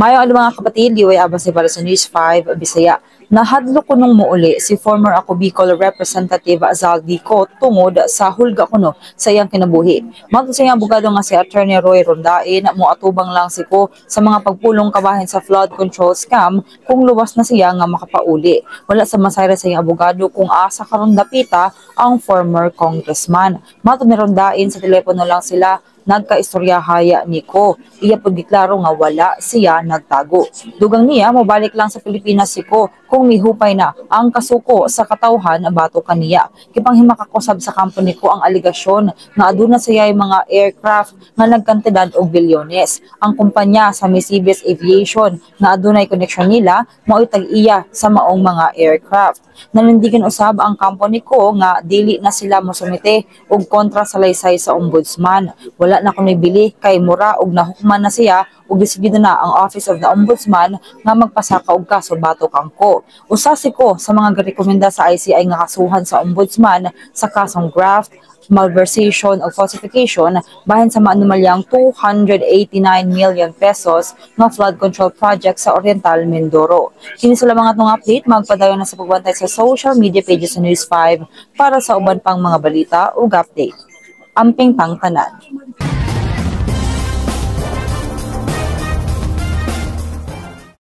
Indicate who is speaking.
Speaker 1: Mayo ang mga kapatid, liway abas ni para sa News 5 Bisaya. Nahadlo ko nung muuli si former ako Bicol Representative Azaldi ko tungod sa hulga kuno sa iyang kinabuhi. Mato sa iyang abogado nga si Attorney Roy Rondain, moatubang lang si ko sa mga pagpulong kabahin sa flood control scam kung luwas na siya nga makapauli. Wala sa masayra sa iyang abogado kung asa karon dapita ang former congressman. Mato ni Rondain sa telepono lang sila nagkaistoryahaya ni ko. Iya pud giklaro nga wala siya nagtago. Dugang niya mobalik lang sa Pilipinas si ko kung mihupay na ang kasuko sa katawhan bato kaniya. Kipanghimakakosab sa company ko ang aligasyon nga aduna siya mga aircraft nga nagkantidad og bilyones. Ang kumpanya sa Misibis Aviation nga adunay koneksyon nila mao tag-iya sa maong mga aircraft. Nanindigan usab ang company ko nga dili na sila mosumite og kontra sa laysay sa ombudsman. Wala na kunoy bili kay mura og nahukman na siya ug desidido na ang Office of the Ombudsman nga magpasaka og kaso bato kangko. Usa si ko sa mga girekomenda sa ICI nga kasuhan sa ombudsman sa kasong graft, malversation o falsification bahin sa maanumalyang 289 million pesos nga flood control project sa Oriental Mindoro. Kini sa mga atong update, magpadayon na sa pagbantay sa social media pages sa News 5 para sa uban pang mga balita ug update. Amping pang tanan.